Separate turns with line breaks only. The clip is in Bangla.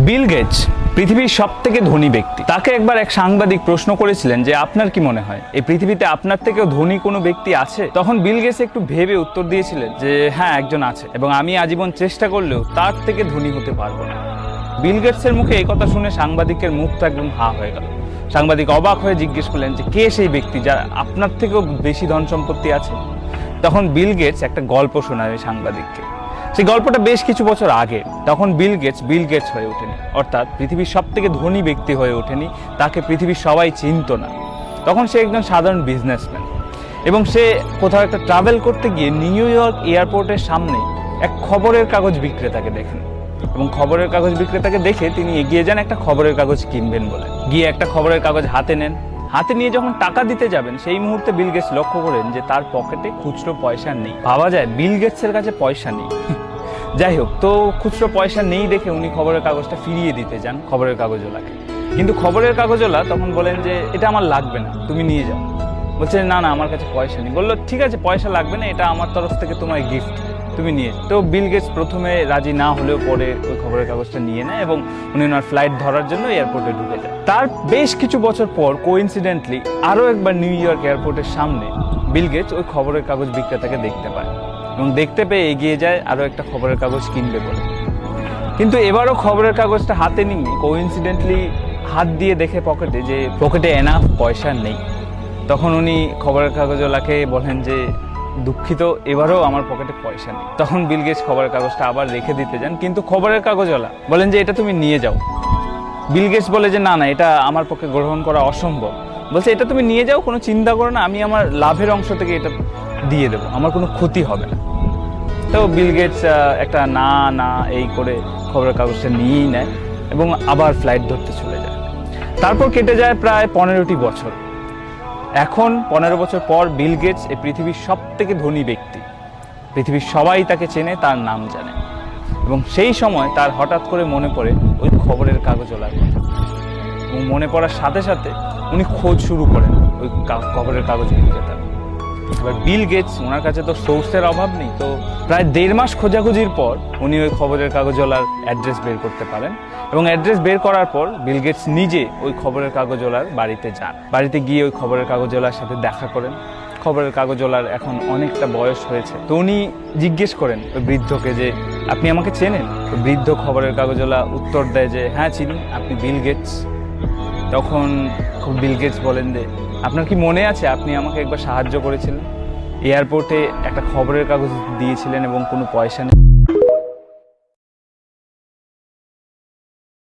বিল গেটস পৃথিবীর সবথেকে ধনী ব্যক্তি। তাকে একবার এক সাংবাদিক প্রশ্ন করেছিলেন যে আপনার কি মনে হয় এই পৃথিবীতে আপনার থেকেও ধনী কোনো ব্যক্তি আছে? তখন বিল গেটস একটু ভেবে উত্তর দিয়েছিলেন যে হ্যাঁ, একজন আছে, এবং আমি আজীবন চেষ্টা করলেও তার থেকে ধনী হতে পারবো না। বিল গেটসের মুখে এই কথা শুনে সাংবাদিকের মুখটা একদম হা হয়ে গেল। সাংবাদিক অবাক হয়ে জিজ্ঞেস করলেন যে কে সেই ব্যক্তি যার আপনার থেকেও বেশি ধন সম্পত্তি আছে? তখন বিল গেটস একটা গল্প শোনায় সাংবাদিককে। সেই গল্পটা বেশ কিছু বছর আগে। তখন বিল গেটস হয়ে ওঠেনি, অর্থাৎ পৃথিবীর সব থেকে ধনী ব্যক্তি হয়ে ওঠেনি, তাকে পৃথিবীর সবাই চিনত না। তখন সে একজন সাধারণ বিজনেসম্যান, এবং সে কোথাও একটা ট্রাভেল করতে গিয়ে নিউ ইয়র্ক এয়ারপোর্টের সামনে এক খবরের কাগজ বিক্রেতাকে দেখেন, এবং খবরের কাগজ বিক্রেতাকে দেখে তিনি এগিয়ে যান একটা খবরের কাগজ কিনবেন বলে। গিয়ে একটা খবরের কাগজ হাতে নেন। হাতে নিয়ে যখন টাকা দিতে যাবেন, সেই মুহূর্তে বিল গেটস লক্ষ্য করেন যে তার পকেটে খুচরো পয়সা নেই। ভাবা যায় বিল গেটসের কাছে পয়সা নেই। যাই হোক, তো খুচরো পয়সা নেই দেখে উনি খবরের কাগজটা ফিরিয়ে দিতে যান খবরের কাগজওয়ালাকে। কিন্তু খবরের কাগজওয়ালা তখন বলেন যে এটা আমার লাগবে না, তুমি নিয়ে যাও। বলছে না না, আমার কাছে পয়সা নেই। বললো ঠিক আছে, পয়সা লাগবে না, এটা আমার তরফ থেকে তোমার গিফট, তুমি নিয়ে। তো বিল গেটস প্রথমে রাজি না হলেও পরে ওই খবরের কাগজটা নিয়ে নেয়, এবং উনি ওনার ফ্লাইট ধরার জন্য এয়ারপোর্টে ঢুকে যায়। তার বেশ কিছু বছর পর কোইন্সিডেন্টলি আরও একবার নিউ ইয়র্ক এয়ারপোর্টের সামনে বিল গেটস ওই খবরের কাগজ বিক্রেতাকে দেখতে পায়, এবং দেখতে পেয়ে এগিয়ে যায় আরও একটা খবরের কাগজ কিনবে বলে। কিন্তু এবারও খবরের কাগজটা হাতে নিয়ে কোইন্সিডেন্টলি হাত দিয়ে দেখে পকেটে এনাফ পয়সা নেই। তখন উনি খবরের কাগজওয়ালাকে বলেন যে দুঃখিত, এবারও আমার পকেটে পয়সা নেই। তখন বিল গেটস খবরের কাগজটা আবার রেখে দিতে যান, কিন্তু খবরের কাগজওয়ালা বলেন যে এটা তুমি নিয়ে যাও। বিল গেটস বলে যে না না, এটা আমার পক্ষে গ্রহণ করা অসম্ভব। বলছে এটা তুমি নিয়ে যাও, কোনো চিন্তা করো না, আমি আমার লাভের অংশ থেকে এটা দিয়ে দেবো, আমার কোনো ক্ষতি হবে না। তো বিল গেটস একটা না না এই করে খবরের কাগজটা নিয়েই নেয়, এবং আবার ফ্লাইট ধরতে চলে যায়। তারপর কেটে যায় প্রায় 15টি বছর। এখন 15 বছর পর বিল গেটস এই পৃথিবীর সব থেকে ধনী ব্যক্তি। পৃথিবীর সবাই তাকে চেনে, তার নাম জানে। এবং সেই সময় তার হঠাৎ করে মনে পড়ে ওই খবরের কাগজওয়ালার কথা, এবং মনে পড়ার সাথে সাথে উনি খোঁজ শুরু করেন ওই খবরের কাগজ বিক্রেতার। এবার বিল গেটস, ওনার কাছে তো সোর্সের অভাব নেই, তো প্রায় 1.5 মাস খোঁজাখুঁজির পর উনি ওই খবরের কাগজওয়ালার অ্যাড্রেস বের করতে পারেন। এবং অ্যাড্রেস বের করার পর বিল গেটস নিজে ওই খবরের কাগজওয়ালার বাড়িতে যান। বাড়িতে গিয়ে ওই খবরের কাগজওয়ালার সাথে দেখা করেন। খবরের কাগজওয়ালার এখন অনেকটা বয়স হয়েছে, তো উনি জিজ্ঞেস করেন ওই বৃদ্ধকে যে আপনি আমাকে চেনেন? তো বৃদ্ধ খবরের কাগজওয়ালা উত্তর দেয় যে হ্যাঁ চিনি, আপনি বিল গেটস? তখন বিল গেটস বলেন যে আপনার কি মনে আছে আপনি আমাকে একবার সাহায্য করেছিলেন, এয়ারপোর্টে একটা খবরের কাগজ দিয়েছিলেন এবং কোনো পয়সা নেই?